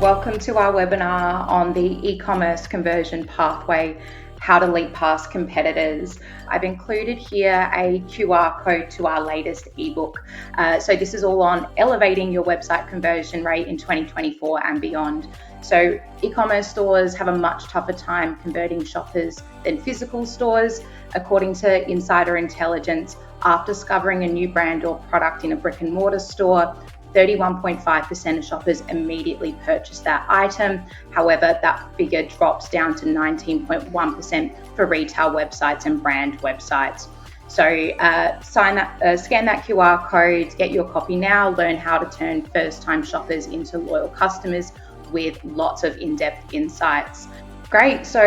welcome to our webinar on the e-commerce conversion pathway, how to leap past competitors. I've included here a QR code to our latest ebook. So this is all on elevating your website conversion rate in 2024 and beyond. So e-commerce stores have a much tougher time converting shoppers than physical stores. According to Insider Intelligence, after discovering a new brand or product in a brick and mortar store, 31.5% of shoppers immediately purchase that item. However, that figure drops down to 19.1% for retail websites and brand websites. So scan that QR code, get your copy now, learn how to turn first-time shoppers into loyal customers with lots of in-depth insights. Great, so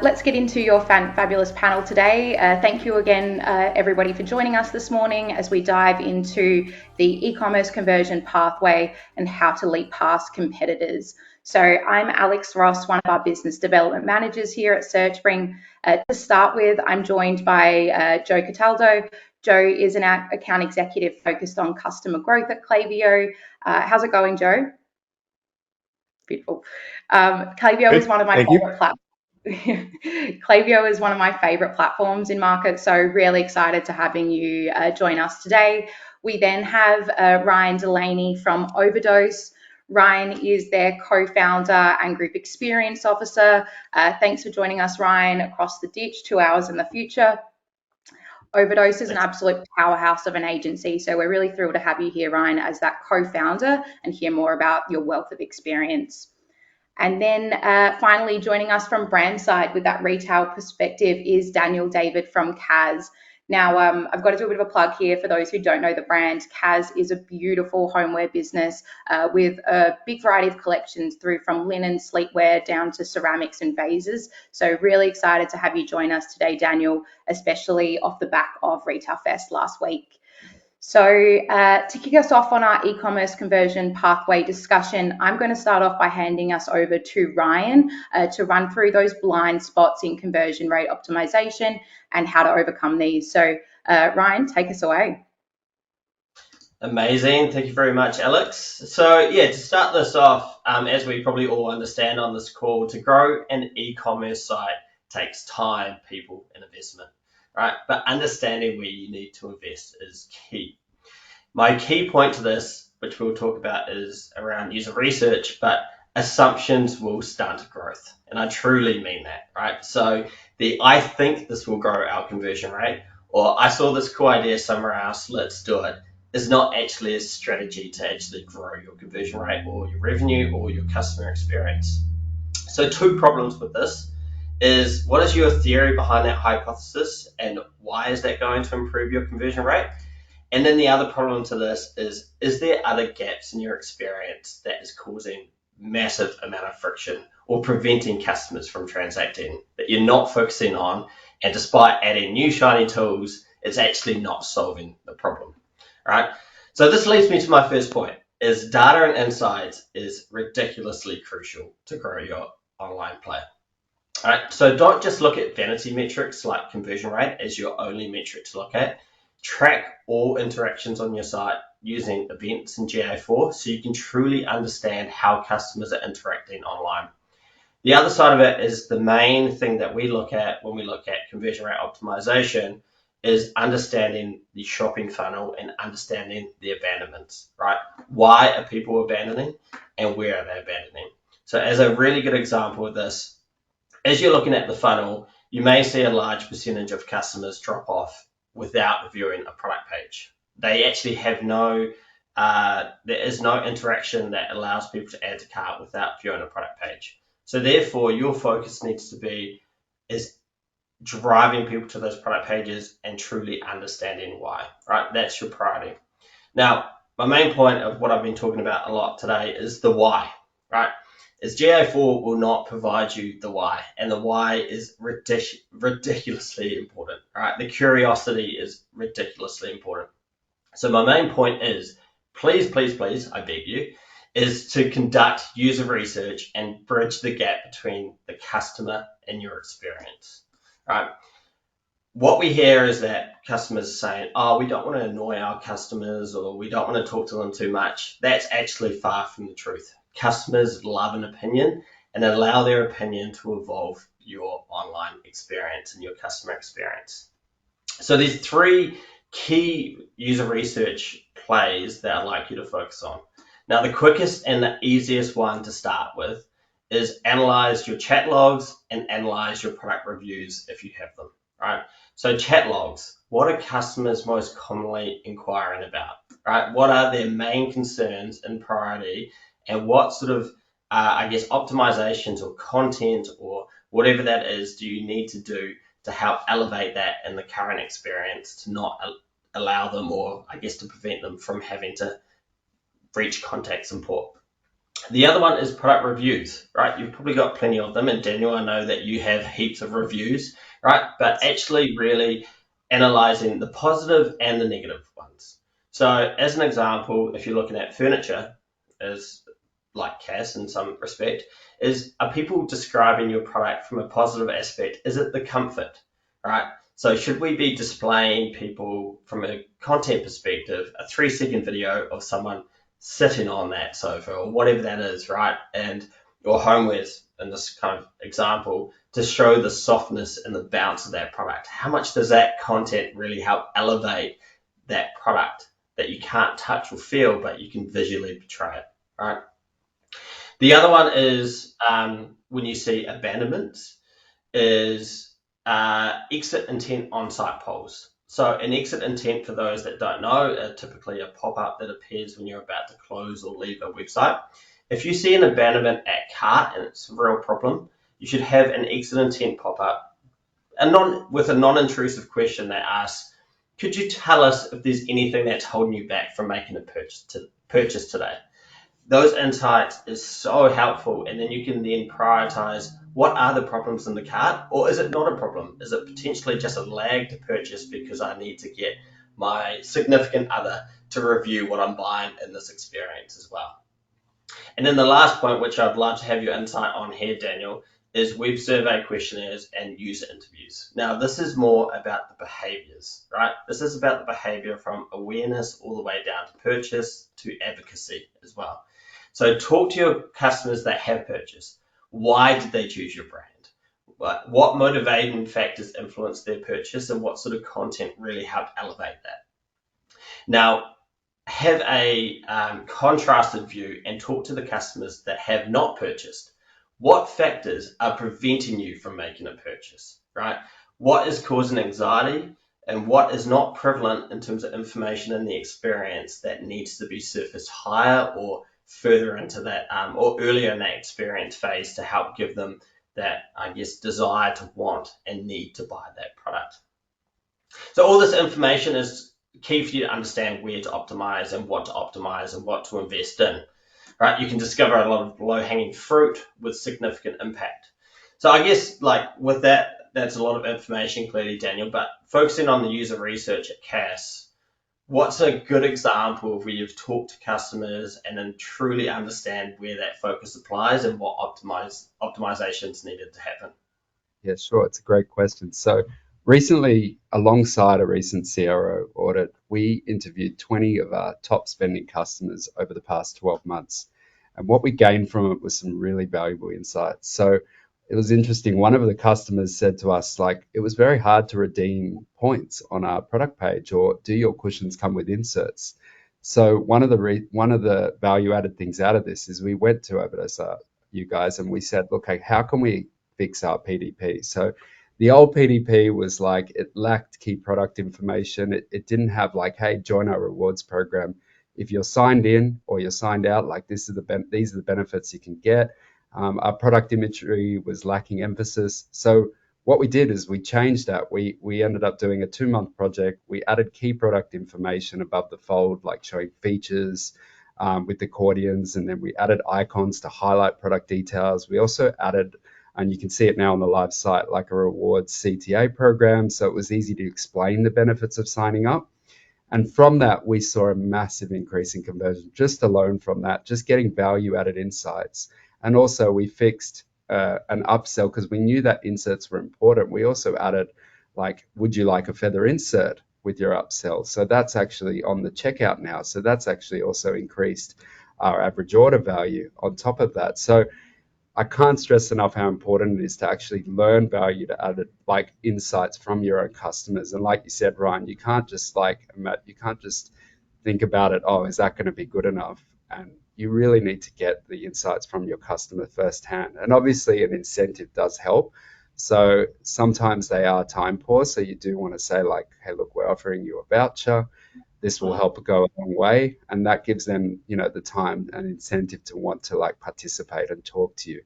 let's get into your fabulous panel today. Thank you again, everybody, for joining us this morning as we dive into the e-commerce conversion pathway and how to leap past competitors. So I'm Alex Ross, one of our business development managers here at SearchSpring. To start with, I'm joined by Joe Cataldo. Joe is an account executive focused on customer growth at Klaviyo. How's it going, Joe? Beautiful. Klaviyo is one of my favorite platforms. Klaviyo is one of my favorite platforms in market, so really excited to having you join us today. We then have Ryan Delaney from Overdose. Ryan is their co-founder and group experience officer. Thanks for joining us, Ryan, across the ditch, 2 hours in the future. Overdose is an absolute powerhouse of an agency, so we're really thrilled to have you here, Ryan, as that co-founder and hear more about your wealth of experience. And then finally joining us from brand side with that retail perspective is Daniel David from Kaz. Now, I've got to do a bit of a plug here for those who don't know the brand. Kaz is a beautiful homeware business with a big variety of collections through from linen, sleepwear, down to ceramics and vases. So really excited to have you join us today, Daniel, especially off the back of Retail Fest last week. So to kick us off on our e-commerce conversion pathway discussion, I'm going to start off by handing us over to Ryan to run through those blind spots in conversion rate optimization and how to overcome these. So Ryan, take us away. Amazing. Thank you very much, Alex. So yeah, to start this off, as we probably all understand on this call, to grow an e-commerce site takes time, people, and investment. Right, but understanding where you need to invest is key. My key point to this, which we'll talk about, is around user research, but assumptions will stunt growth. And I truly mean that, right? So I think this will grow our conversion rate, or I saw this cool idea somewhere else, let's do it, is not actually a strategy to actually grow your conversion rate or your revenue or your customer experience. So 2 problems with this is, what is your theory behind that hypothesis and why is that going to improve your conversion rate? And then the other problem to this is there other gaps in your experience that is causing massive amount of friction or preventing customers from transacting that you're not focusing on, and despite adding new shiny tools, it's actually not solving the problem, right? So this leads me to my first point, is data and insights is ridiculously crucial to grow your online play. All right, so don't just look at vanity metrics like conversion rate as your only metric to look at. Track all interactions on your site using events and GA4 so you can truly understand how customers are interacting online. The other side of it is the main thing that we look at when we look at conversion rate optimization is understanding the shopping funnel and understanding the abandonments, right? Why are people abandoning and where are they abandoning? So as a really good example of this, as you're looking at the funnel, you may see a large percentage of customers drop off without viewing a product page. They actually have there is no interaction that allows people to add to cart without viewing a product page. So therefore, your focus needs to be is driving people to those product pages and truly understanding why, right? That's your priority. Now, my main point of what I've been talking about a lot today is the why, right? Is GA4 will not provide you the why, and the why is ridiculously important, right? The curiosity is ridiculously important. So my main point is, please, I beg you, is to conduct user research and bridge the gap between the customer and your experience, right? What we hear is that customers are saying, oh, we don't want to annoy our customers or we don't want to talk to them too much. That's actually far from the truth. Customers love an opinion, and allow their opinion to evolve your online experience and your customer experience. So there's three key user research plays that I'd like you to focus on. Now, the quickest and the easiest one to start with is analyze your chat logs and analyze your product reviews if you have them, right? So chat logs, what are customers most commonly inquiring about, right? What are their main concerns and priority, and what sort of, optimizations or content or whatever that is do you need to do to help elevate that in the current experience to not allow them, or to prevent them from having to breach contact support. The other one is product reviews, right? You've probably got plenty of them, and Daniel, I know that you have heaps of reviews, right? But actually really analyzing the positive and the negative ones. So as an example, if you're looking at furniture, is like Cass in some respect, are people describing your product from a positive aspect? Is it the comfort, right? So should we be displaying people from a content perspective, a 3-second video of someone sitting on that sofa or whatever that is, right? And your homewares in this kind of example to show the softness and the bounce of that product. How much does that content really help elevate that product that you can't touch or feel, but you can visually portray it, right? The other one is when you see abandonments, is exit intent on-site polls. So an exit intent, for those that don't know, are typically a pop-up that appears when you're about to close or leave a website. If you see an abandonment at cart and it's a real problem, you should have an exit intent pop-up with a non-intrusive question that asks, could you tell us if there's anything that's holding you back from making a purchase today? Those insights is so helpful, and then you can then prioritize what are the problems in the cart, or is it not a problem? Is it potentially just a lag to purchase because I need to get my significant other to review what I'm buying in this experience as well? And then the last point, which I'd love to have your insight on here, Daniel, is web survey questionnaires and user interviews. Now, this is more about the behaviors, right? This is about the behavior from awareness all the way down to purchase to advocacy as well. So talk to your customers that have purchased. Why did they choose your brand? What motivating factors influenced their purchase, and what sort of content really helped elevate that? Now, have a contrasted view and talk to the customers that have not purchased. What factors are preventing you from making a purchase, right? What is causing anxiety, and what is not prevalent in terms of information in the experience that needs to be surfaced higher or further into that or earlier in that experience phase to help give them that, desire to want and need to buy that product. So all this information is key for you to understand where to optimize and what to invest in, right? You can discover a lot of low-hanging fruit with significant impact. So with that, that's a lot of information clearly, Daniel, but focusing on the user research at Cass, what's a good example of where you've talked to customers and then truly understand where that focus applies and what optimizations needed to happen? Yeah, sure. It's a great question. So recently, alongside a recent CRO audit, we interviewed 20 of our top spending customers over the past 12 months. And what we gained from it was some really valuable insights. So it was interesting. One of the customers said to us, it was very hard to redeem points on our product page, or do your cushions come with inserts? So one of the value added things out of this is we went to Oberdosa, you guys, and we said, look, how can we fix our PDP? So the old PDP was it lacked key product information. It didn't have hey, join our rewards program. If you're signed in or you're signed out, these are the benefits you can get. Our product imagery was lacking emphasis. So what we did is we changed that. We ended up doing a 2-month project. We added key product information above the fold, showing features with accordions, and then we added icons to highlight product details. We also added, and you can see it now on the live site, a rewards CTA program, so it was easy to explain the benefits of signing up. And from that, we saw a massive increase in conversion, just alone from that, just getting value-added insights. And also we fixed an upsell because we knew that inserts were important. We also added, would you like a feather insert with your upsell? So that's actually on the checkout now. So that's actually also increased our average order value on top of that. So I can't stress enough how important it is to actually learn value to add like insights from your own customers. And like you said, Ryan, you can't just think about it, oh, is that going to be good enough? And you really need to get the insights from your customer firsthand. And obviously an incentive does help. So sometimes they are time poor. So you do want to say like, hey, look, we're offering you a voucher. This will help go a long way, and that gives them, the time and incentive to want to like participate and talk to you.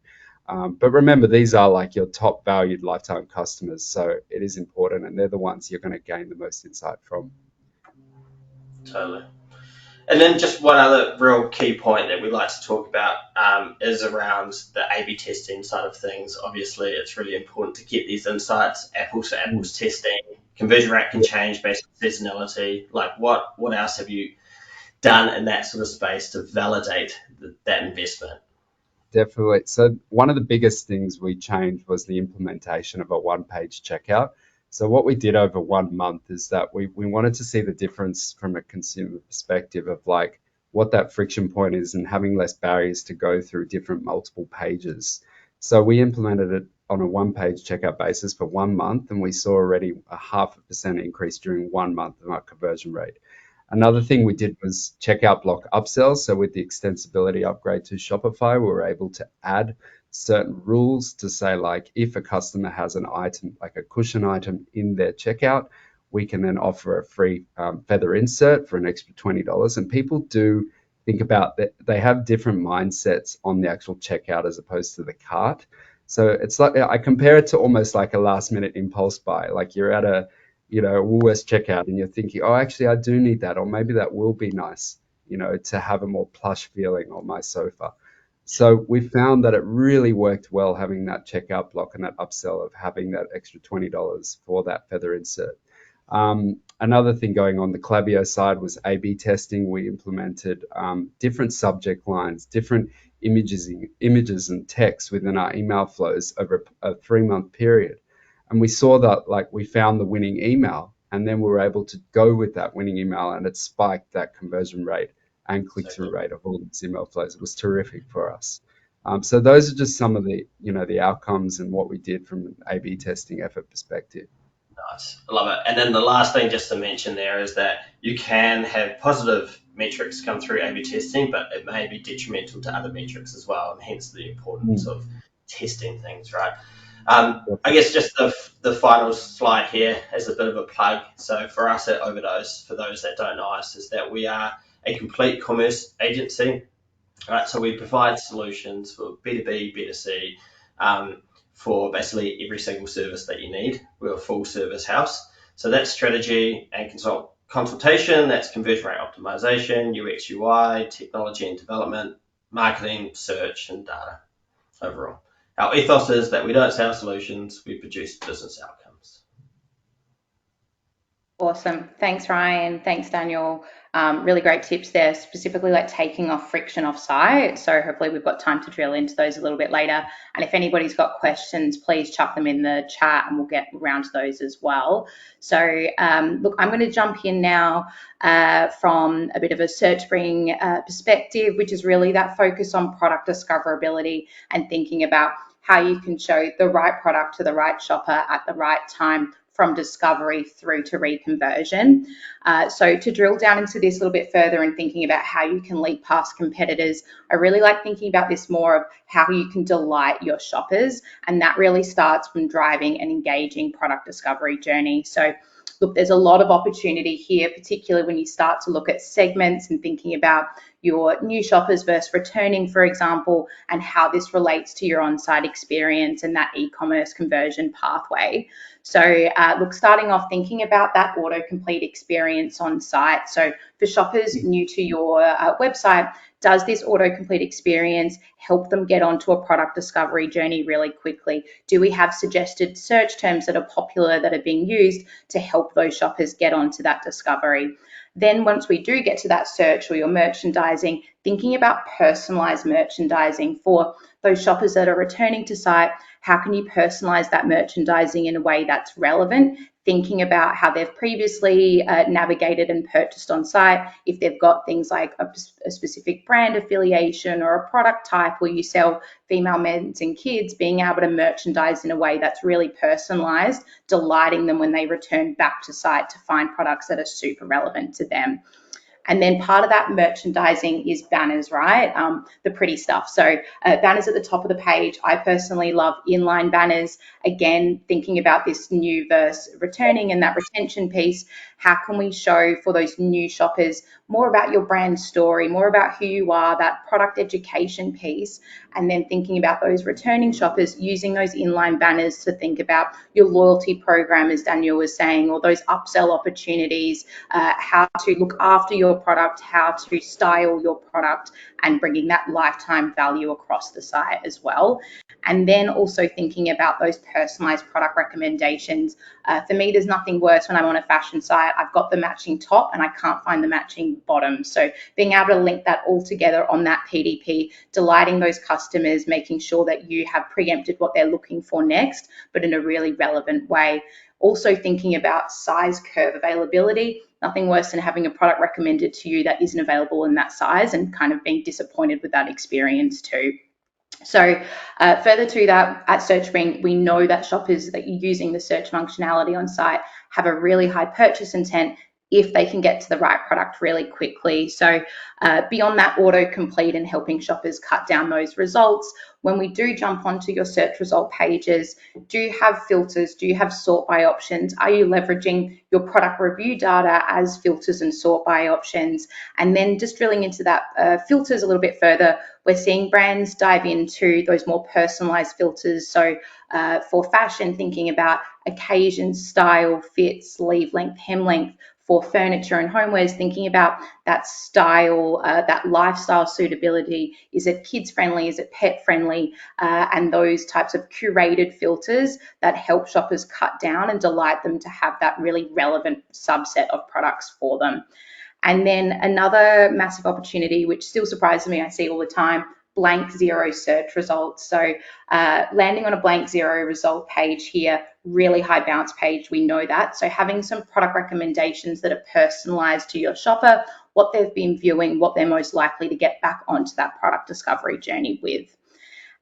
But remember, these are like your top valued lifetime customers, so it is important, and they're the ones you're going to gain the most insight from. Totally. And then just one other real key point that we'd like to talk about is around the A/B testing side of things. Obviously, it's really important to get these insights, apples to apples testing. Conversion rate can change based on seasonality. Like what else have you done in that sort of space to validate that investment? Definitely. So one of the biggest things we changed was the implementation of a one-page checkout. So what we did over 1 month is that we wanted to see the difference from a consumer perspective of like what that friction point is and having less barriers to go through different multiple pages. So we implemented it on a one-page checkout basis for 1 month, and we saw already a 0.5% increase during 1 month in our conversion rate. Another thing we did was checkout block upsells. So with the extensibility upgrade to Shopify, we were able to add certain rules to say like if a customer has an item like a cushion item in their checkout, we can then offer a free feather insert for an extra $20. And people do think about that, they have different mindsets on the actual checkout as opposed to the cart. So it's like I compare it to almost like a last minute impulse buy. Like you're at a Woolworths checkout and you're thinking, oh, actually, I do need that, or maybe that will be nice, to have a more plush feeling on my sofa. So we found that it really worked well having that checkout block and that upsell of having that extra $20 for that feather insert. Another thing going on the Klaviyo side was A/B testing. We implemented different subject lines, different images and text within our email flows over a 3-month period. And we saw that like we found the winning email, and then we were able to go with that winning email, and it spiked that conversion rate and click-through rate of all these email flows. It was terrific for us. So those are just some of the outcomes and what we did from an A/B testing effort perspective. Nice. I love it. And then the last thing just to mention there is that you can have positive metrics come through A/B testing, but it may be detrimental to other metrics as well, and hence the importance of testing things, right? I guess just the final slide here as a bit of a plug. So for us at Overdose, for those that don't know us, is that we are a complete commerce agency, right? So we provide solutions for B2B, B2C, for basically every single service that you need. We're a full service house. So that's strategy and consultation, that's conversion rate optimization, UX, UI, technology and development, marketing, search, and data overall. Our ethos is that we don't sell solutions, we produce business outcomes. Awesome. Thanks, Ryan. Thanks, Daniel. Really great tips there, specifically like taking off friction off site. So hopefully we've got time to drill into those a little bit later. And if anybody's got questions, please chuck them in the chat and we'll get around to those as well. So look, I'm going to jump in now from a bit of a SearchSpring perspective, which is really that focus on product discoverability and thinking about how you can show the right product to the right shopper at the right time from discovery through to reconversion. So to drill down into this a little bit further and thinking about how you can leap past competitors, I really like thinking about this more of how you can delight your shoppers. And that really starts from driving an engaging product discovery journey. So look, there's a lot of opportunity here, particularly when you start to look at segments and thinking about your new shoppers versus returning, for example, and how this relates to your on-site experience and that e-commerce conversion pathway. So look, starting off thinking about that autocomplete experience on site. So for shoppers new to your website, does this autocomplete experience help them get onto a product discovery journey really quickly? Do we have suggested search terms that are popular that are being used to help those shoppers get onto that discovery? Then once we do get to that search or your merchandising, thinking about personalized merchandising for those shoppers that are returning to site. How can you personalize that merchandising in a way that's relevant, thinking about how they've previously navigated and purchased on site. If they've got things like a specific brand affiliation or a product type, or you sell female, men's and kids, being able to merchandise in a way that's really personalised, delighting them when they return back to site to find products that are super relevant to them. And then part of that merchandising is banners, right? The pretty stuff. So banners at the top of the page. I personally love inline banners. Again, thinking about this new versus returning and that retention piece, how can we show for those new shoppers more about your brand story, more about who you are, that product education piece, and then thinking about those returning shoppers, using those inline banners to think about your loyalty program, as Daniel was saying, or those upsell opportunities, how to look after your product, how to style your product, and bringing that lifetime value across the site as well. And then also thinking about those personalized product recommendations. For me, there's nothing worse when I'm on a fashion site. I've got the matching top and I can't find the matching bottom. So being able to link that all together on that PDP, delighting those customers, making sure that you have preempted what they're looking for next, but in a really relevant way. Also thinking about size curve availability. Nothing worse than having a product recommended to you that isn't available in that size and kind of being disappointed with that experience too. So further to that, at SearchSpring, we know that shoppers that are using the search functionality on site have a really high purchase intent if they can get to the right product really quickly. So beyond that autocomplete and helping shoppers cut down those results, when we do jump onto your search result pages, do you have filters? Do you have sort by options? Are you leveraging your product review data as filters and sort by options? And then just drilling into that filters a little bit further, we're seeing brands dive into those more personalized filters. So for fashion, thinking about occasion, style, fit, sleeve length, hem length. For furniture and homewares, thinking about that style, that lifestyle suitability. Is it kids friendly? Is it pet friendly? And those types of curated filters that help shoppers cut down and delight them to have that really relevant subset of products for them. And then another massive opportunity, which still surprises me, I see all the time, blank zero search results. So landing on a blank zero result page here, really high bounce page, we know that. So having some product recommendations that are personalized to your shopper, what they've been viewing, what they're most likely to get back onto that product discovery journey with.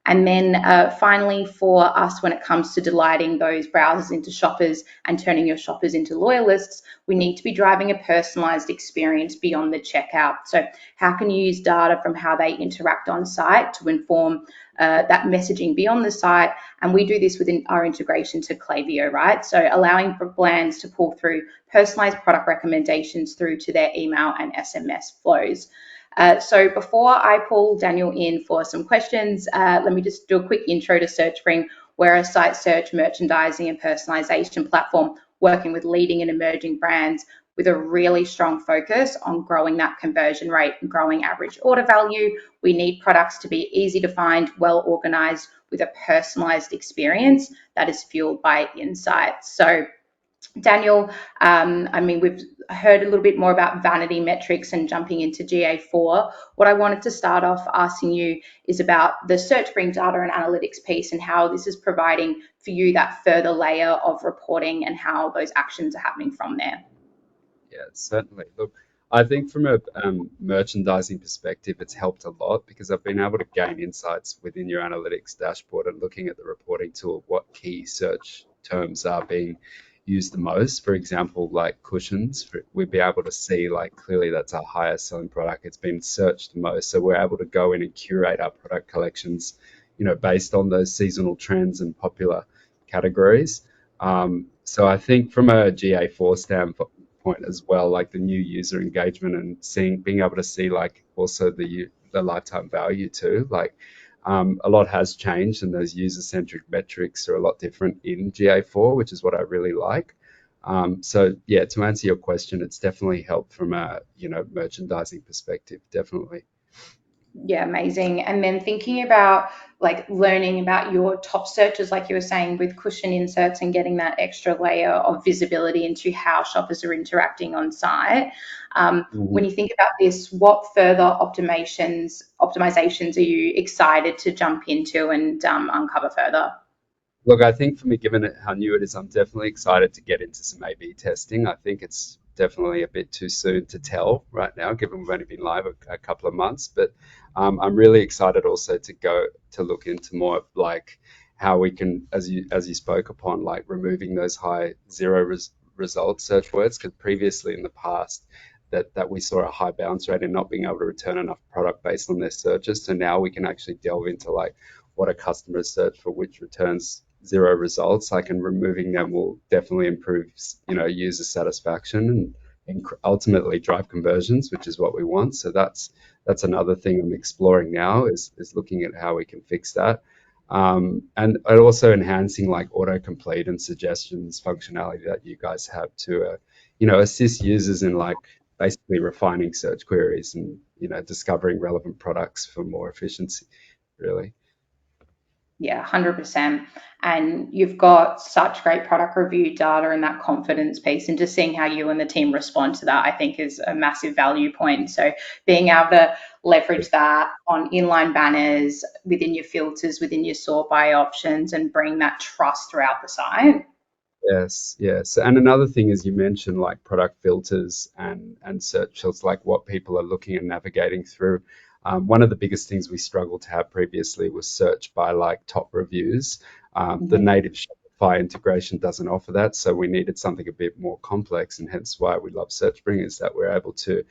And then finally, for us, when it comes to delighting those browsers into shoppers and turning your shoppers into loyalists, we need to be driving a personalized experience beyond the checkout. So how can you use data from how they interact on site to inform that messaging beyond the site? And we do this within our integration to Klaviyo, right? So allowing brands to pull through personalized product recommendations through to their email and SMS flows. So before I pull Daniel in for some questions, let me just do a quick intro to SearchSpring. We're a site search, merchandising and personalization platform working with leading and emerging brands with a really strong focus on growing that conversion rate and growing average order value. We need products to be easy to find, well organized, with a personalized experience that is fueled by insights. So Daniel, we've heard a little bit more about vanity metrics and jumping into GA4. What I wanted to start off asking you is about the SearchSpring data and analytics piece and how this is providing for you that further layer of reporting and how those actions are happening from there. Yeah, certainly. Look, I think from a merchandising perspective, it's helped a lot because I've been able to gain insights within your analytics dashboard and looking at the reporting tool, what key search terms are being used the most. For example, like cushions, we'd be able to see like clearly that's our highest selling product. It's been searched the most. So we're able to go in and curate our product collections, based on those seasonal trends and popular categories. So I think from a GA4 standpoint as well, like the new user engagement and being able to see like also the lifetime value too, like a lot has changed and those user-centric metrics are a lot different in GA4, which is what I really like. So yeah, to answer your question, it's definitely helped from a merchandising perspective, definitely. Yeah, amazing. And then thinking about like learning about your top searches, like you were saying, with cushion inserts and getting that extra layer of visibility into how shoppers are interacting on site. When you think about this, what further optimizations are you excited to jump into and uncover further? Look, I think for me, given it how new it is, I'm definitely excited to get into some A/B testing. I think it's definitely a bit too soon to tell right now, given we've only been live a couple of months. But I'm really excited also to go to look into more of like how we can, as you spoke upon, like removing those high result search words, because previously in the past that we saw a high bounce rate and not being able to return enough product based on their searches. So now we can actually delve into like what a customer search for, which returns zero results. Like, and removing them will definitely improve, user satisfaction and ultimately drive conversions, which is what we want. So that's another thing I'm exploring now is looking at how we can fix that. And also enhancing like autocomplete and suggestions functionality that you guys have to, assist users in like basically refining search queries and, discovering relevant products for more efficiency, really. Yeah, 100%. And you've got such great product review data and that confidence piece, and just seeing how you and the team respond to that, I think is a massive value point. So being able to leverage that on inline banners, within your filters, within your sort by options, and bring that trust throughout the site. Yes, yes. And another thing is you mentioned like product filters and search is like what people are looking and navigating through. One of the biggest things we struggled to have previously was search by like top reviews. The Mhm. native Shopify integration doesn't offer that, so we needed something a bit more complex, and hence why we love SearchBring is that we're able to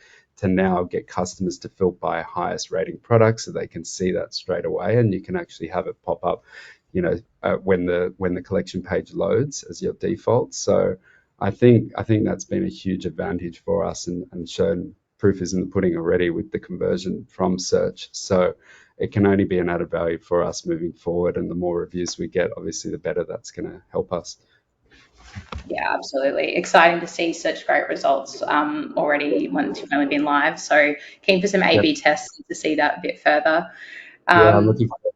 now get customers to filter by highest rating products, so they can see that straight away, and you can actually have it pop up when the collection page loads as your default. So I think that's been a huge advantage for us, and shown proof is in the pudding already with the conversion from search. So it can only be an added value for us moving forward. And the more reviews we get, obviously, the better that's going to help us. Yeah, absolutely. Exciting to see such great results already once you've only been live. So keen for some Yep. A/B tests to see that a bit further. Yeah, I'm Um, looking forward.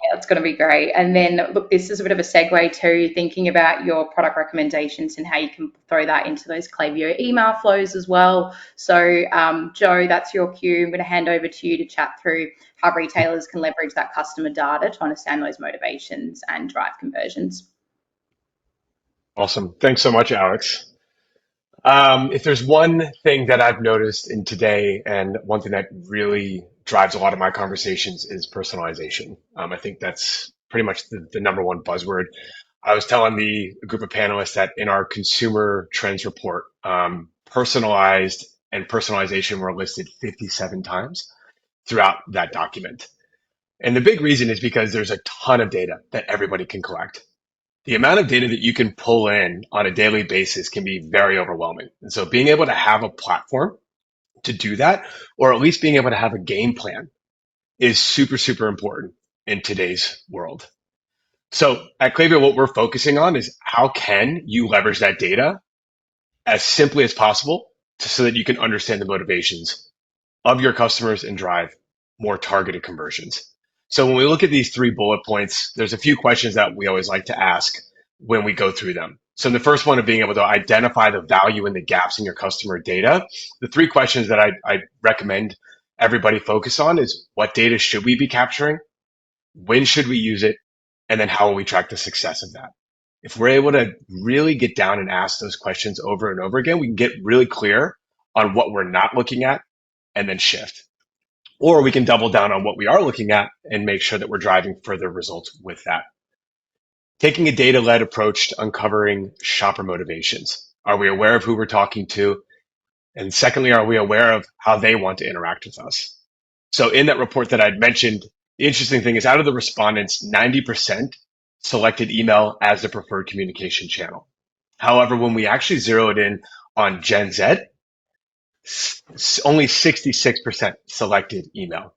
Yeah, it's going to be great. And then, look, this is a bit of a segue to thinking about your product recommendations and how you can throw that into those Klaviyo email flows as well. So, Joe, that's your cue. I'm going to hand over to you to chat through how retailers can leverage that customer data to understand those motivations and drive conversions. Awesome. Thanks so much, Alex. If there's one thing that I've noticed in today, and one thing that really drives a lot of my conversations, is personalization. I think that's pretty much the number one buzzword. I was telling the group of panelists that in our consumer trends report, personalized and personalization were listed 57 times throughout that document. And the big reason is because there's a ton of data that everybody can collect. The amount of data that you can pull in on a daily basis can be very overwhelming. And so being able to have a platform to do that, or at least being able to have a game plan, is super, super important in today's world. So at Klaviyo, what we're focusing on is how can you leverage that data as simply as possible so that you can understand the motivations of your customers and drive more targeted conversions. So when we look at these 3 bullet points, there's a few questions that we always like to ask when we go through them. So the first one of being able to identify the value and the gaps in your customer data, the 3 questions that I recommend everybody focus on is: what data should we be capturing? When should we use it? And then how will we track the success of that? If we're able to really get down and ask those questions over and over again, we can get really clear on what we're not looking at and then shift. Or we can double down on what we are looking at and make sure that we're driving further results with that. Taking a data-led approach to uncovering shopper motivations. Are we aware of who we're talking to? And secondly, are we aware of how they want to interact with us? So in that report that I'd mentioned, the interesting thing is out of the respondents, 90% selected email as the preferred communication channel. However, when we actually zeroed in on Gen Z, only 66% selected email,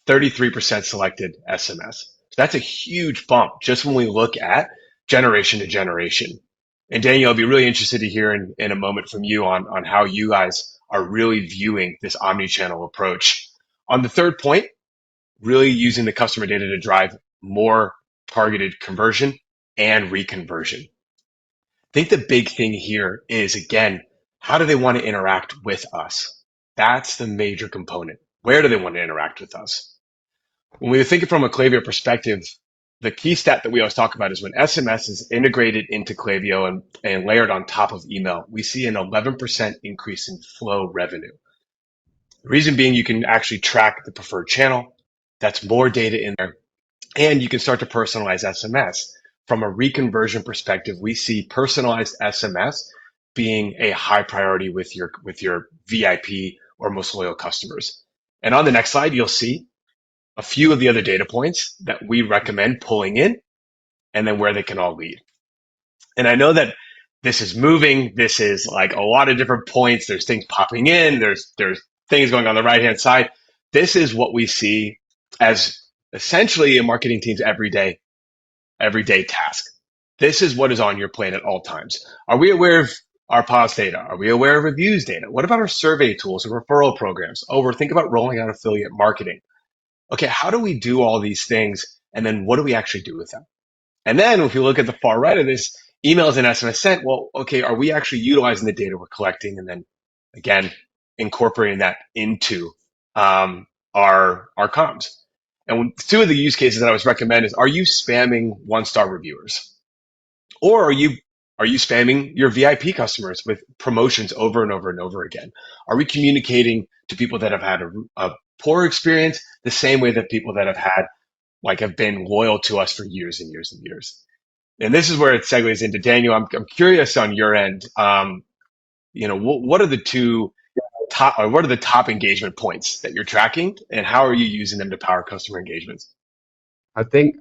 33% selected SMS. So that's a huge bump just when we look at generation to generation. And Daniel, I'd be really interested to hear in a moment from you on how you guys are really viewing this omni-channel approach. On the third point, really using the customer data to drive more targeted conversion and reconversion. I think the big thing here is, again, how do they want to interact with us? That's the major component. Where do they want to interact with us? When we think from a Klaviyo perspective, the key stat that we always talk about is when SMS is integrated into Klaviyo and layered on top of email, we see an 11% increase in flow revenue. The reason being, you can actually track the preferred channel. That's more data in there. And you can start to personalize SMS. From a reconversion perspective, we see personalized SMS being a high priority with your VIP or most loyal customers. And on the next slide, you'll see a few of the other data points that we recommend pulling in and then where they can all lead. And I know that this is moving. This is like a lot of different points. There's things popping in. There's things going on the right hand side. This is what we see as essentially a marketing team's everyday task. This is what is on your plate at all times. Are we aware of our pause data? Are we aware of reviews data? What about our survey tools or referral programs? Oh, we're thinking about rolling out affiliate marketing. Okay, how do we do all these things? And then what do we actually do with them? And then if you look at the far right of this, emails and SMS sent, well, okay, are we actually utilizing the data we're collecting and then again, incorporating that into our comms? And two of the use cases that I always recommend is, are you spamming one-star reviewers? Or are you spamming your VIP customers with promotions over and over and over again? Are we communicating to people that have had a poor experience the same way that people that have been loyal to us for years and years and years? And this is where it segues into Daniel. I'm curious on your end. What are the top engagement points that you're tracking, and how are you using them to power customer engagements? I think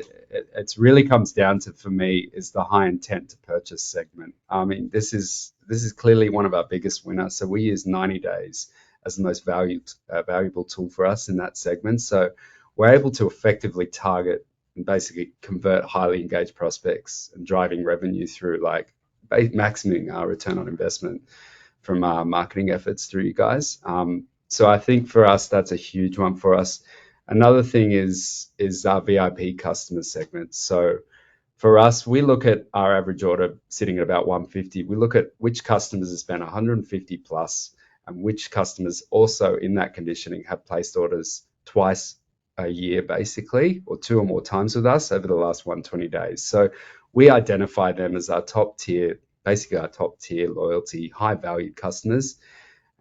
it's really comes down to, for me, is the high intent to purchase segment. I mean, this is clearly one of our biggest winners. So we use 90 days as the most valuable tool for us in that segment. So we're able to effectively target and basically convert highly engaged prospects and driving revenue through maximizing our return on investment from our marketing efforts through you guys. So I think for us, that's a huge one for us. Another thing is our VIP customer segment. So for us, we look at our average order sitting at about 150. We look at which customers have spent 150 plus and which customers also in that conditioning have placed orders twice a year, basically, or two or more times with us over the last 120 days. So we identify them as our top tier, basically our top tier loyalty, high valued customers.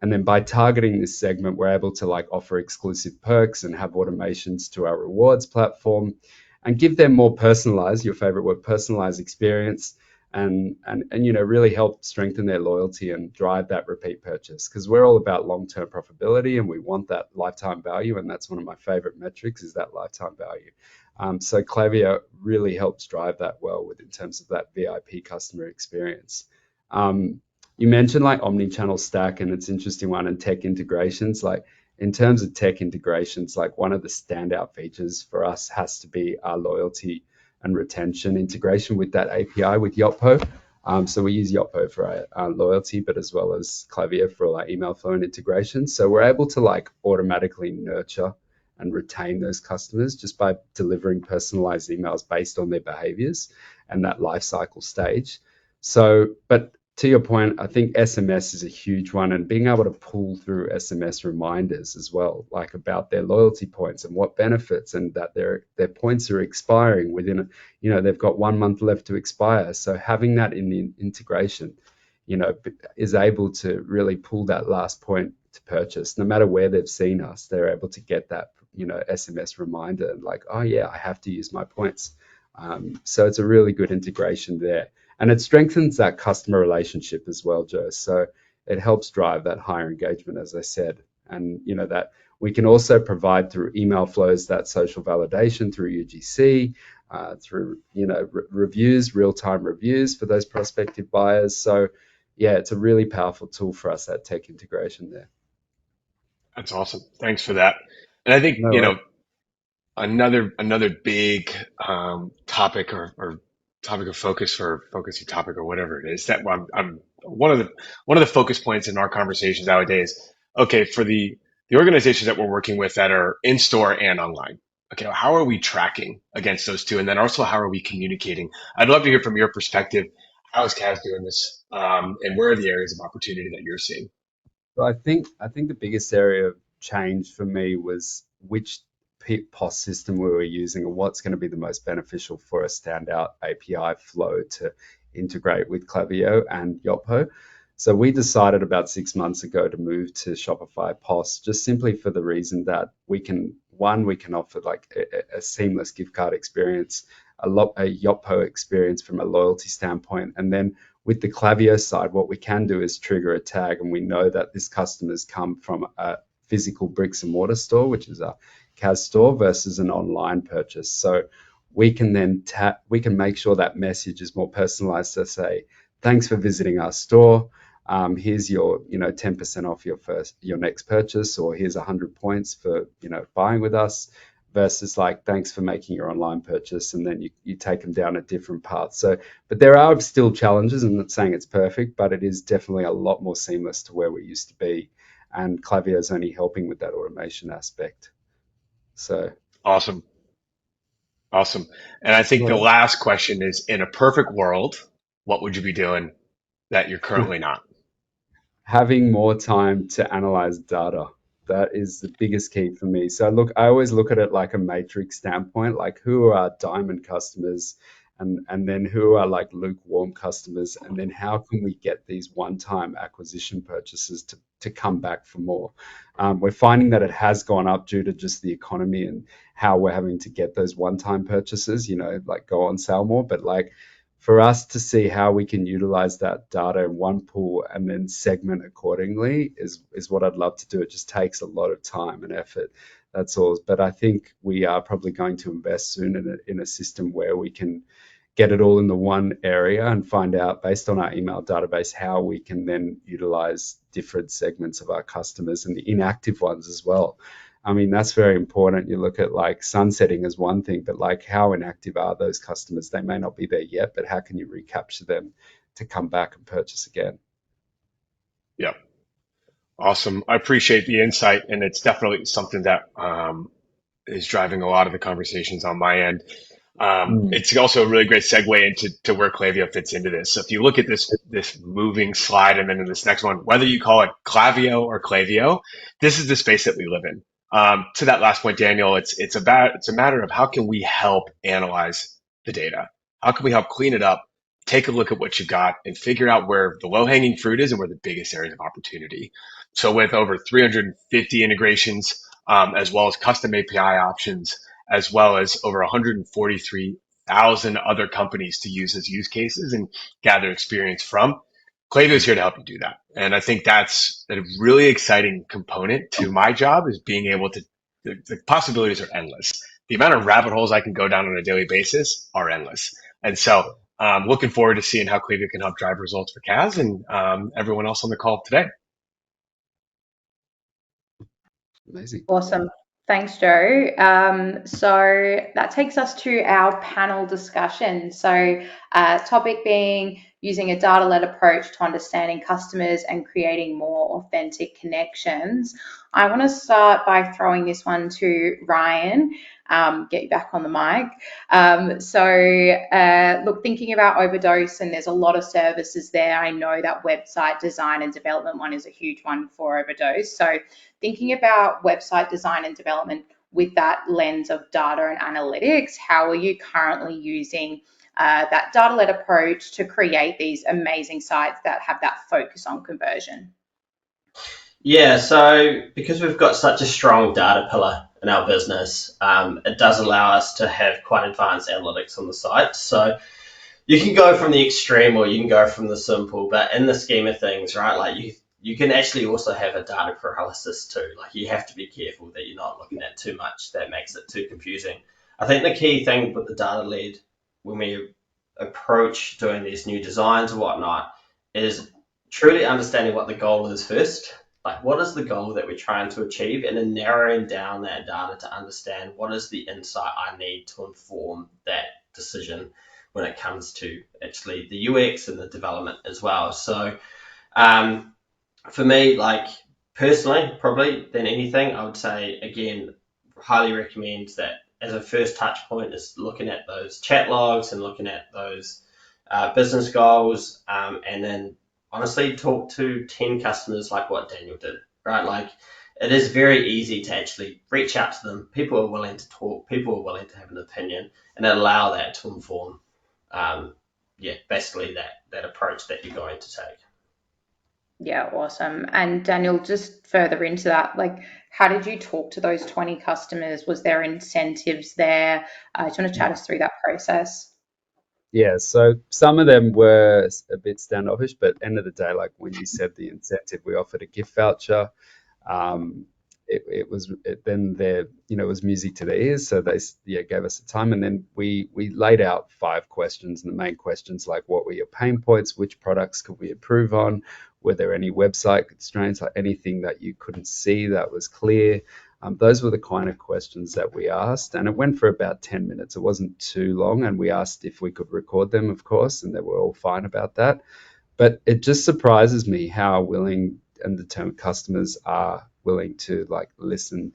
And then by targeting this segment, we're able to offer exclusive perks and have automations to our rewards platform and give them more personalized, your favorite word, personalized experience, and really help strengthen their loyalty and drive that repeat purchase, because we're all about long-term profitability and we want that lifetime value. And that's one of my favorite metrics, is that lifetime value. So Klaviyo really helps drive that well in terms of that VIP customer experience. You mentioned omni-channel stack, and it's an interesting one, and tech integrations. In terms of tech integrations, one of the standout features for us has to be our loyalty and retention integration with that API with Yotpo. So we use Yotpo for our loyalty, but as well as Klaviyo for all our email flow and integration. So we're able to automatically nurture and retain those customers just by delivering personalized emails based on their behaviors and that life cycle stage. So, but to your point, I think SMS is a huge one, and being able to pull through SMS reminders as well, about their loyalty points and what benefits, and that their points are expiring within, they've got 1 month left to expire. So having that in the integration, is able to really pull that last point to purchase. No matter where they've seen us, they're able to get that, SMS reminder, and oh yeah, I have to use my points. So it's a really good integration there. And it strengthens that customer relationship as well, Joe. So it helps drive that higher engagement, as I said. And, that we can also provide through email flows, that social validation through UGC, through, reviews, real-time reviews for those prospective buyers. So, yeah, it's a really powerful tool for us, that tech integration there. That's awesome. Thanks for that. And I think, another big topic or topic of focus or focusy topic or whatever it is that I'm one of the focus points in our conversations nowadays. Okay, for the organizations that we're working with that are in store and online. Okay, how are we tracking against those two, and then also how are we communicating? I'd love to hear from your perspective. How is Kaz doing this, and where are the areas of opportunity that you're seeing? So I think the biggest area of change for me was which POS system we were using and what's going to be the most beneficial for a standout API flow to integrate with Klaviyo and Yotpo. So we decided about 6 months ago to move to Shopify POS, just simply for the reason that we can offer like a seamless gift card experience, a Yotpo experience from a loyalty standpoint, and then with the Klaviyo side, what we can do is trigger a tag, and we know that this customer's come from a physical bricks and mortar store, which is a CAS store, versus an online purchase. So we can then make sure that message is more personalized to say, thanks for visiting our store. Here's your 10% off your next purchase, or here's 100 points for buying with us, versus like, thanks for making your online purchase, and then you take them down a different path. So, but there are still challenges. I'm not saying it's perfect, but it is definitely a lot more seamless to where we used to be, and Klaviyo is only helping with that automation aspect. So Awesome. Awesome. And I think the last question is, in a perfect world, what would you be doing that you're currently not? having more time to analyze data. That is the biggest key for me. So look, I always look at it like a matrix standpoint, like who are our diamond customers, and then who are like lukewarm customers, and then how can we get these one-time acquisition purchases to come back for more. We're finding that it has gone up due to just the economy and how we're having to get those one-time purchases, like go on sale more. But like for us to see how we can utilize that data in one pool and then segment accordingly is what I'd love to do. It just takes a lot of time and effort. That's all. But I think we are probably going to invest soon in a system where we can get it all in the one area and find out based on our email database how we can then utilize different segments of our customers and the inactive ones as well. I mean, that's very important. You look at like sunsetting as one thing, but like how inactive are those customers? They may not be there yet, but how can you recapture them to come back and purchase again? Yeah. Awesome. I appreciate the insight, and it's definitely something that is driving a lot of the conversations on my end. It's also a really great segue into where Klaviyo fits into this. So if you look at this moving slide, and then in this next one, whether you call it Klaviyo or Klaviyo, this is the space that we live in. To that last point, Daniel, it's a matter of how can we help analyze the data? How can we help clean it up, take a look at what you got, and figure out where the low hanging fruit is and where the biggest areas of opportunity. So with over 350 integrations, as well as custom API options, as well as over 143,000 other companies to use as use cases and gather experience from, Klaviyo is here to help you do that. And I think that's a really exciting component to my job, is being able to, the possibilities are endless. The amount of rabbit holes I can go down on a daily basis are endless. And so looking forward to seeing how Klaviyo can help drive results for Kaz and everyone else on the call today. Amazing. Awesome. Thanks, Joe. So that takes us to our panel discussion. So topic being using a data-led approach to understanding customers and creating more authentic connections. I want to start by throwing this one to Ryan, get you back on the mic. Look, thinking about Overdose, and there's a lot of services there. I know that website design and development one is a huge one for Overdose. So thinking about website design and development with that lens of data and analytics, how are you currently using that data-led approach to create these amazing sites that have that focus on conversion? Yeah, so because we've got such a strong data pillar in our business, it does allow us to have quite advanced analytics on the site. So you can go from the extreme or you can go from the simple, but in the scheme of things, right, like you can actually also have a data paralysis too. Like you have to be careful that you're not looking at too much that makes it too confusing. I think the key thing with the data lead when we approach doing these new designs and whatnot is truly understanding what the goal is first. Like what is the goal that we're trying to achieve, and then narrowing down that data to understand what is the insight I need to inform that decision when it comes to actually the UX and the development as well. So for me, like personally, probably than anything, I would say, again, highly recommend that as a first touch point is looking at those chat logs and looking at those business goals, and then honestly talk to 10 customers like what Daniel did, right? Like it is very easy to actually reach out to them. People are willing to talk. People are willing to have an opinion, and allow that to inform, basically that approach that you're going to take. Yeah, awesome. And Daniel, just further into that, like, how did you talk to those 20 customers? Was there incentives there? Do you want to chat us through that process? Yeah, so some of them were a bit standoffish, but end of the day, like when you said the incentive, we offered a gift voucher. Um, then there, it was music to their ears. So they gave us the time, and then we laid out 5 questions, and the main questions like what were your pain points, which products could we improve on, were there any website constraints, like anything that you couldn't see that was clear. Those were the kind of questions that we asked, and it went for about 10 minutes. It wasn't too long, and we asked if we could record them, of course, and they were all fine about that. But it just surprises me how willing and determined customers are willing to like listen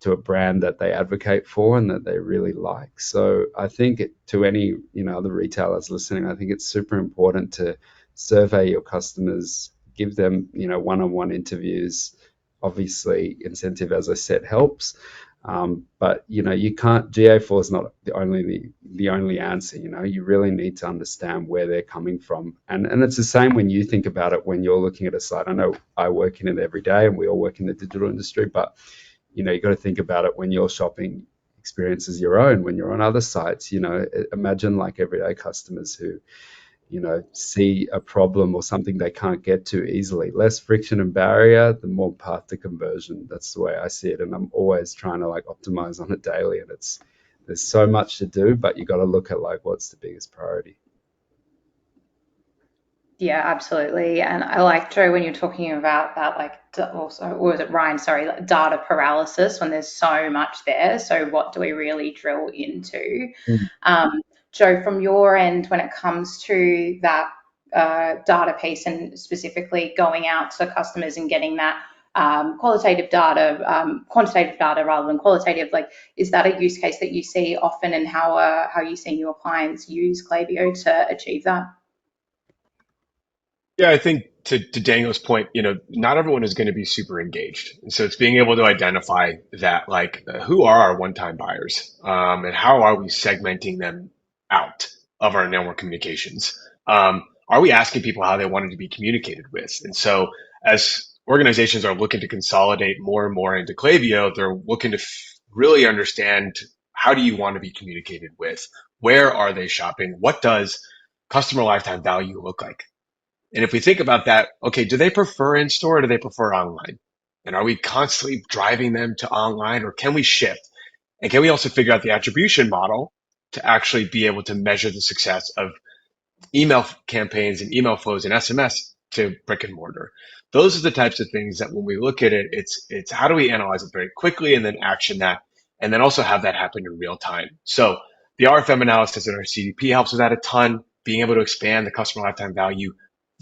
to a brand that they advocate for and that they really like. So I think to any other retailers listening, I think it's super important to survey your customers, give them one-on-one interviews. Obviously, incentive, as I said, helps. But you can't. GA4 is not the only answer. You really need to understand where they're coming from, and it's the same when you think about it when you're looking at a site. I know I work in it every day, and we all work in the digital industry, but you got to think about it when your shopping experience is your own. When you're on other sites, imagine like everyday customers who see a problem or something they can't get to easily. Less friction and barrier, the more path to conversion. That's the way I see it. And I'm always trying to like optimize on it daily. And there's so much to do, but you got to look at like what's the biggest priority. Yeah, absolutely. And I like, Joe, when you're talking about that, like, also, or was it Ryan? Sorry, like data paralysis when there's so much there. So, what do we really drill into? Mm. Joe, from your end, when it comes to that data piece and specifically going out to customers and getting that quantitative data rather than qualitative, like, is that a use case that you see often, and how are you seeing your clients use Klaviyo to achieve that? Yeah, I think to Daniel's point, not everyone is going to be super engaged. And so it's being able to identify that, like, who are our one-time buyers, and how are we segmenting them out of our network communications? Are we asking people how they wanted to be communicated with? And so as organizations are looking to consolidate more and more into Klaviyo, they're looking to really understand, how do you want to be communicated with? Where are they shopping? What does customer lifetime value look like? And if we think about that, okay, do they prefer in store or do they prefer online? And are we constantly driving them to online, or can we shift? And can we also figure out the attribution model to actually be able to measure the success of email campaigns and email flows and SMS to brick and mortar? Those are the types of things that when we look at it, it's how do we analyze it very quickly and then action that, and then also have that happen in real time. So the RFM analysis in our CDP helps with that a ton, being able to expand the customer lifetime value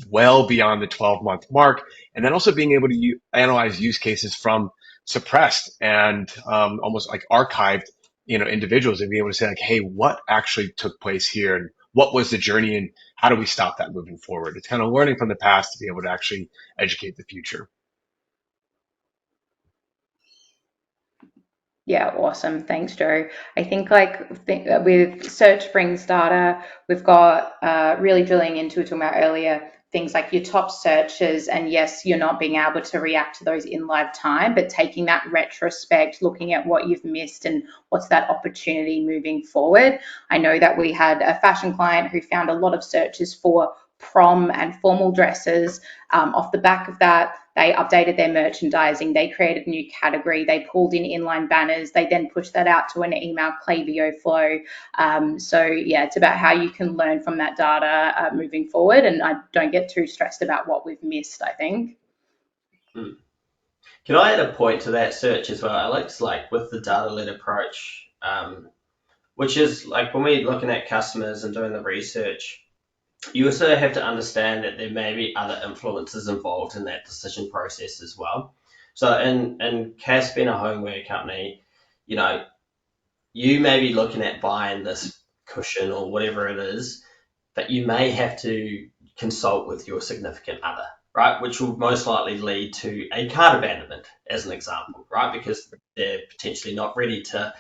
well beyond the 12-month mark, and then also being able to analyze use cases from suppressed and almost like archived individuals, and be able to say like, hey, what actually took place here, and what was the journey, and how do we stop that moving forward? It's kind of learning from the past to be able to actually educate the future. Yeah, awesome. Thanks, Joe. I think with search brings data, we've got really drilling into it, talking about earlier, things like your top searches. And yes, you're not being able to react to those in live time, but taking that retrospect, looking at what you've missed and what's that opportunity moving forward. I know that we had a fashion client who found a lot of searches for prom and formal dresses. Off the back of that, they updated their merchandising, they created a new category, they pulled in inline banners, they then pushed that out to an email Klaviyo flow. So yeah, it's about how you can learn from that data moving forward, and I don't get too stressed about what we've missed, I think. Can I add a point to that search as well, Alex? Like with the data-led approach, which is like when we're looking at customers and doing the research, you also have to understand that there may be other influences involved in that decision process as well. So in Cass being a homeware company, you may be looking at buying this cushion or whatever it is, but you may have to consult with your significant other. right? Which will most likely lead to a cart abandonment, as an example, right? Because they're potentially not ready to,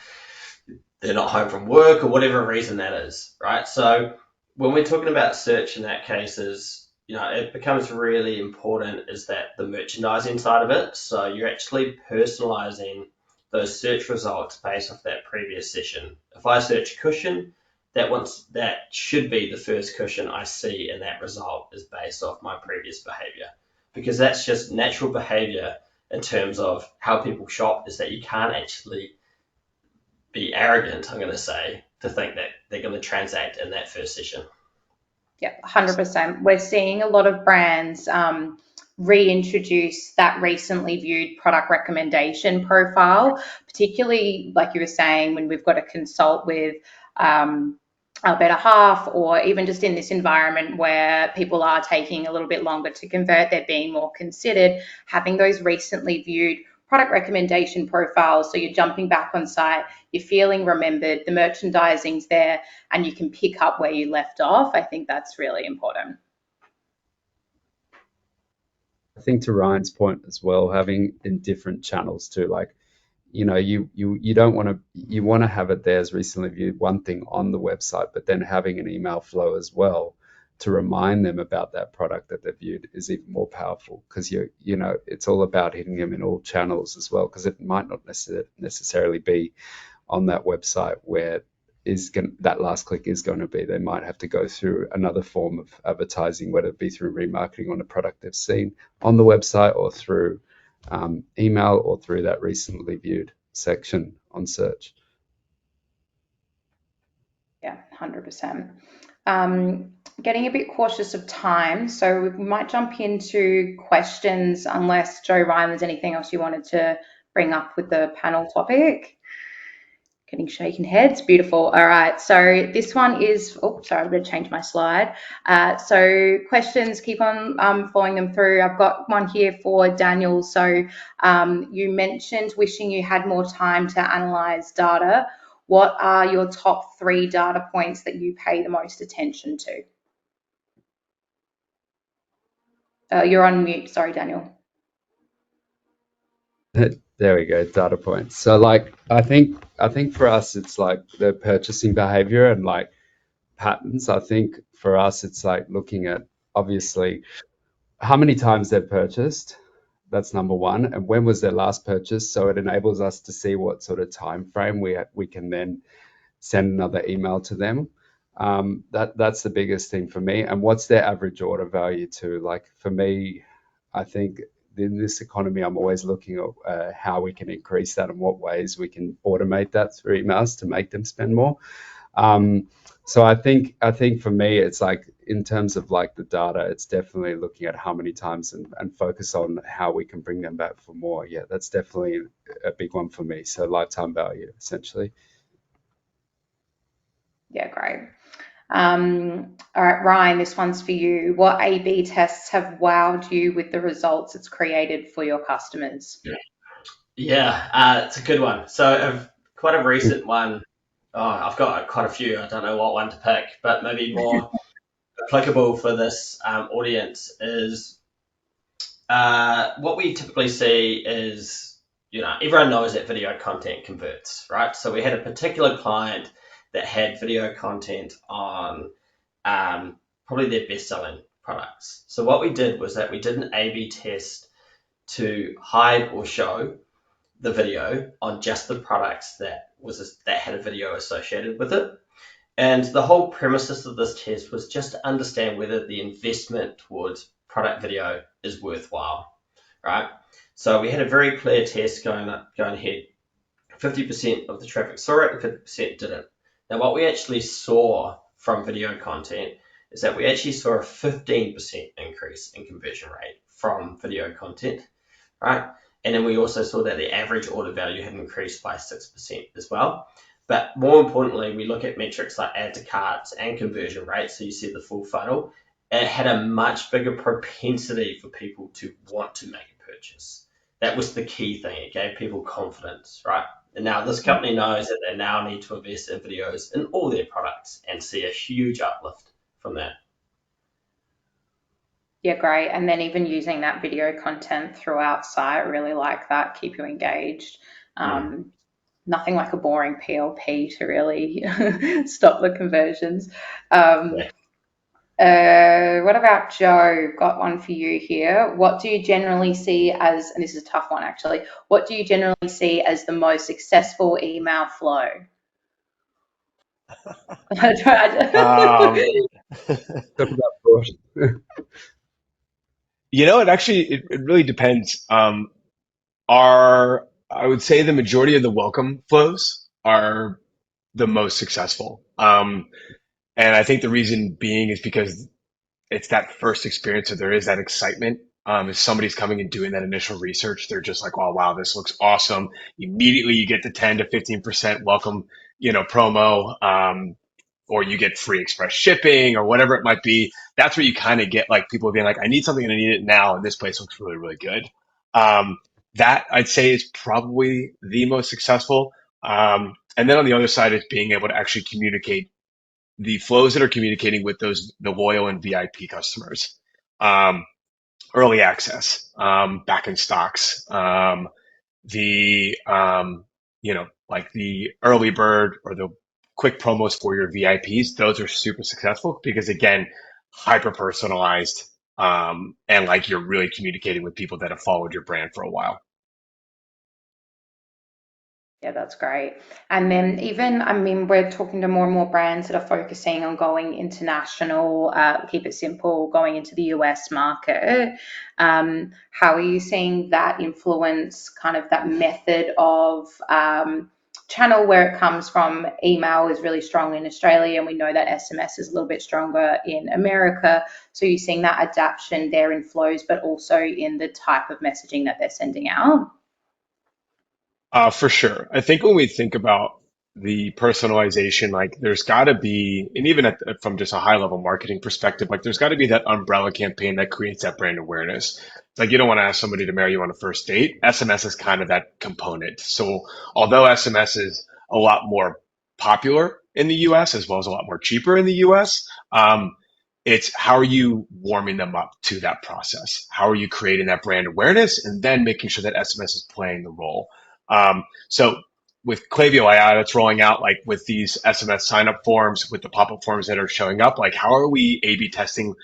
they're not home from work or whatever reason that is, right? So when we're talking about search in that case is, it becomes really important is that the merchandising side of it. So you're actually personalizing those search results based off that previous session. If I search cushion, that should be the first cushion I see in that result is based off my previous behavior, because that's just natural behavior in terms of how people shop, is that you can't actually be arrogant, I'm going to say, to think that they're going to transact in that first session. Yeah, 100%. We're seeing a lot of brands reintroduce that recently viewed product recommendation profile, particularly like you were saying, when we've got to consult with our better half, or even just in this environment where people are taking a little bit longer to convert, they're being more considered, having those recently viewed product recommendation profiles. So you're jumping back on site, you're feeling remembered, the merchandising's there, and you can pick up where you left off. I think that's really important. I think to Ryan's point as well, having in different channels too, like you don't want to, you want to have it there as recently viewed one thing on the website, but then having an email flow as well to remind them about that product that they've viewed is even more powerful, because it's all about hitting them in all channels as well, because it might not necessarily be on that website where that last click is going to be. They might have to go through another form of advertising, whether it be through remarketing on a product they've seen on the website, or through email, or through that recently viewed section on search. Yeah, 100%. Getting a bit cautious of time, so we might jump into questions, unless Joe, Ryan, there's anything else you wanted to bring up with the panel topic. Getting shaken heads, beautiful. All right, so this one is, oh, sorry, I'm going to change my slide. So questions, keep on following them through. I've got one here for Daniel. So you mentioned wishing you had more time to analyze data. What are your top 3 data points that you pay the most attention to? You're on mute, sorry, Daniel. There we go, data points. So like I think for us it's like the purchasing behavior and like patterns. I think for us it's like looking at, obviously, how many times they've purchased. That's number one. And when was their last purchase? So it enables us to see what sort of time frame we can then send another email to them. That's the biggest thing for me. And what's their average order value too? Like for me, I think in this economy, I'm always looking at how we can increase that and what ways we can automate that through emails to make them spend more. So I think for me, it's like in terms of like the data, it's definitely looking at how many times and focus on how we can bring them back for more. Yeah, that's definitely a big one for me. So lifetime value, essentially. Yeah, great. All right, Ryan, this one's for you. What A/B tests have wowed you with the results it's created for your customers? Yeah, it's a good one. So quite a recent one. Oh, I've got quite a few. I don't know what one to pick, but maybe more applicable for this audience is what we typically see is, everyone knows that video content converts, right? So we had a particular client that had video content on probably their best-selling products. So what we did was that we did an A/B test to hide or show the video on just the products that had a video associated with it. And the whole premises of this test was just to understand whether the investment towards product video is worthwhile, right? So we had a very clear test going ahead. 50% of the traffic saw it and 50% didn't. Now, what we actually saw from video content is that we actually saw a 15% increase in conversion rate from video content, right? And then we also saw that the average order value had increased by 6% as well. But more importantly, we look at metrics like add to carts and conversion rate. So you see the full funnel. It had a much bigger propensity for people to want to make a purchase. That was the key thing. It gave people confidence, right? And now this company knows that they now need to invest in videos in all their products and see a huge uplift from that. Yeah, great. And then even using that video content throughout site, really like that, keep you engaged. Mm. Nothing like a boring PLP to really stop the conversions. Um, Yeah. what about Joe? Got one for you here. What do you generally see as, and this is a tough one actually, what do you generally see as the most successful email flow? I Um, tried. Talk about fraud. it really depends. I would say the majority of the welcome flows are the most successful. And I think the reason being is because it's that first experience, so there is that excitement. If somebody's coming and doing that initial research, they're just like, "Oh wow, this looks awesome." Immediately, you get the 10 to 15% welcome, promo, or you get free express shipping or whatever it might be. That's where you kind of get like people being like, "I need something and I need it now," and this place looks really, really good. Um, that I'd say is probably the most successful. And then on the other side is being able to actually communicate the flows that are communicating with the loyal and VIP customers. Um, Early access, back in stocks, the, like the early bird or the quick promos for your VIPs. Those are super successful because again, hyper personalized, and like you're really communicating with people that have followed your brand for a while. Yeah, that's great. And then even, I mean, we're talking to more and more brands that are focusing on going international, keep it simple, going into the US market. How are you seeing that influence kind of that method of channel where it comes from? Email is really strong in Australia, and we know that SMS is a little bit stronger in America. So you're seeing that adaptation there in flows, but also in the type of messaging that they're sending out. For sure. I think when we think about the personalization, like there's got to be, and even from just a high level marketing perspective, like there's got to be that umbrella campaign that creates that brand awareness. It's like you don't want to ask somebody to marry you on a first date. SMS is kind of that component. So although SMS is a lot more popular in the US as well as a lot more cheaper in the US, it's how are you warming them up to that process? How are you creating that brand awareness and then making sure that SMS is playing the role? So with Klaviyo AI that's rolling out, like with these SMS sign up forms, with the pop up forms that are showing up, like how are we A/B testing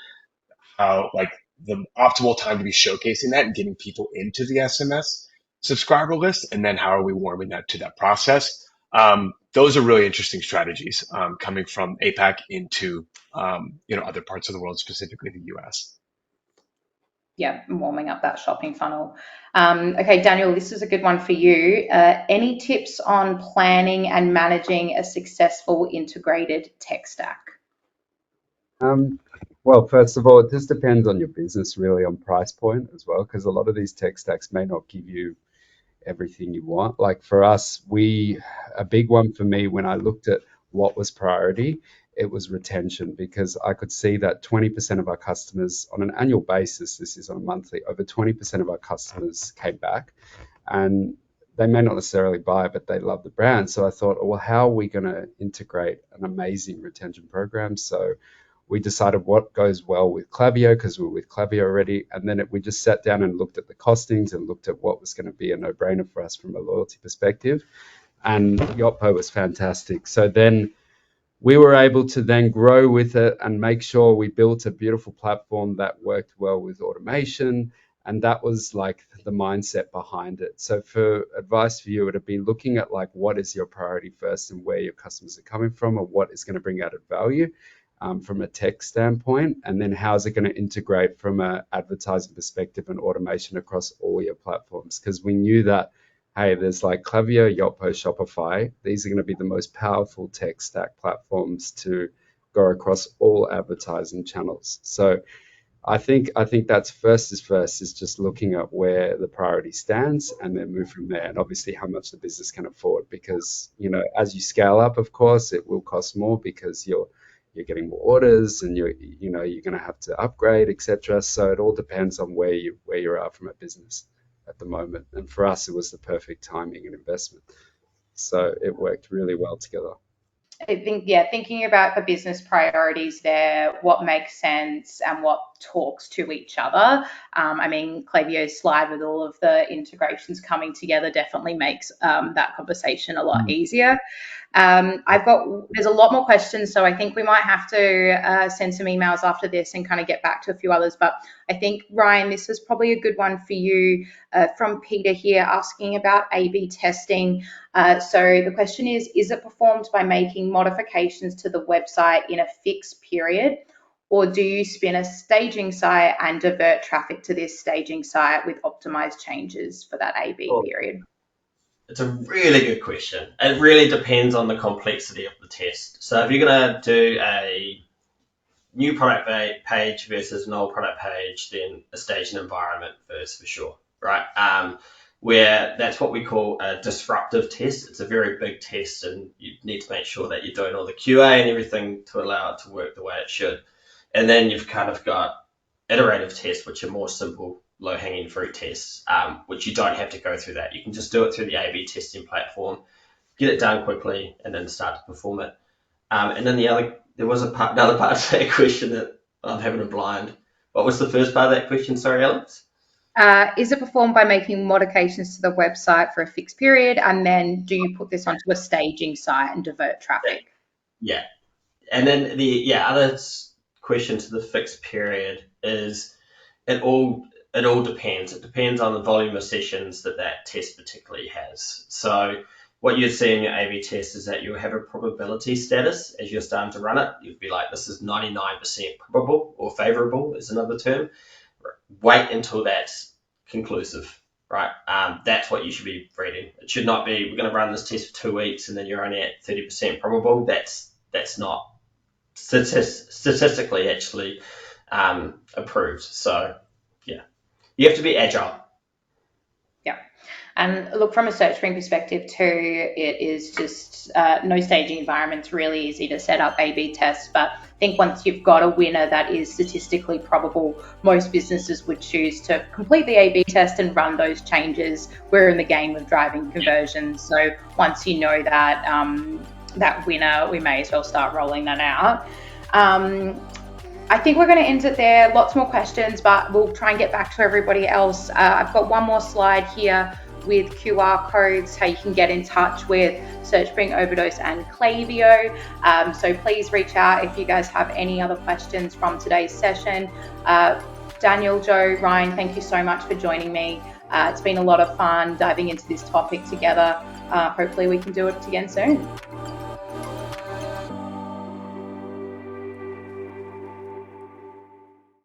like the optimal time to be showcasing that and getting people into the SMS subscriber list, and then how are we warming that to that process? Those are really interesting strategies coming from APAC into other parts of the world, specifically the US. Yeah, warming up that shopping funnel. Okay, Daniel, this is a good one for you. Any tips on planning and managing a successful integrated tech stack? Um, well, first of all, it just depends on your business, really, on price point as well, because a lot of these tech stacks may not give you everything you want. Like for us, a big one for me when I looked at what was priority, it was retention because I could see that 20% of our customers on an annual basis, this is on a monthly, over 20% of our customers came back and they may not necessarily buy, but they love the brand. So I thought, well, how are we going to integrate an amazing retention program? So we decided what goes well with Klaviyo because we were with Klaviyo already. And then we just sat down and looked at the costings and looked at what was going to be a no-brainer for us from a loyalty perspective. And Yotpo was fantastic. So then we were able to then grow with it and make sure we built a beautiful platform that worked well with automation. And that was like the mindset behind it. So for advice for you, it'd be looking at like what is your priority first and where your customers are coming from or what is going to bring added value from a tech standpoint. And then how's it going to integrate from an advertising perspective and automation across all your platforms? Because we knew that hey, there's like Klaviyo, Yotpo, Shopify. These are going to be the most powerful tech stack platforms to go across all advertising channels. So I think that's first is just looking at where the priority stands and then move from there. And obviously how much the business can afford because as you scale up, of course, it will cost more because you're getting more orders and you're going to have to upgrade, etc. So it all depends on where you're at from a business at the moment. And for us, it was the perfect timing and investment. So it worked really well together. I think, yeah, thinking about the business priorities there, what makes sense and what talks to each other. I mean, Klaviyo's slide with all of the integrations coming together definitely makes that conversation a lot easier. There's a lot more questions, so I think we might have to send some emails after this and kind of get back to a few others. But I think, Ryan, this is probably a good one for you, from Peter here, asking about A/B testing. So the question is it performed by making modifications to the website in a fixed period, or do you spin a staging site and divert traffic to this staging site with optimized changes for that A/B period? It's a really good question. It really depends on the complexity of the test. So if you're going to do a new product page versus an old product page, then a staging environment first for sure, right? Where that's what we call a disruptive test. It's a very big test, and you need to make sure that you're doing all the QA and everything to allow it to work the way it should. And then you've kind of got iterative tests, which are more simple, low-hanging fruit tests, which you don't have to go through that. You can just do it through the A/B testing platform, get it done quickly, and then start to perform it. And then there was another part of that question that I'm having a blind. What was the first part of that question? Sorry, Alex. Is it performed by making modifications to the website for a fixed period, and then do you put this onto a staging site and divert traffic? Yeah. And then the other question to the fixed period is it all depends. It depends on the volume of sessions that test particularly has. So what you'd see in your A/B test is that you'll have a probability status as you're starting to run it. You'd be like, this is 99% probable, or favorable is another term. Wait until that's conclusive, right? That's what you should be reading. It should not be, we're going to run this test for 2 weeks and then you're only at 30% probable. That's not statistically actually approved. So yeah, you have to be agile. Yeah. And look, from a search spring perspective too, it is just no staging environment's really easy to set up A/B tests. But I think once you've got a winner that is statistically probable, most businesses would choose to complete the A/B test and run those changes. We're in the game of driving conversions. So once you know that winner, we may as well start rolling that out. I think we're going to end it there. Lots more questions, but we'll try and get back to everybody else. I've got one more slide here with QR codes, how you can get in touch with SearchSpring, Overdose and Klaviyo. So please reach out if you guys have any other questions from today's session. Daniel, Joe, Ryan, thank you so much for joining me. It's been a lot of fun diving into this topic together. Hopefully we can do it again soon.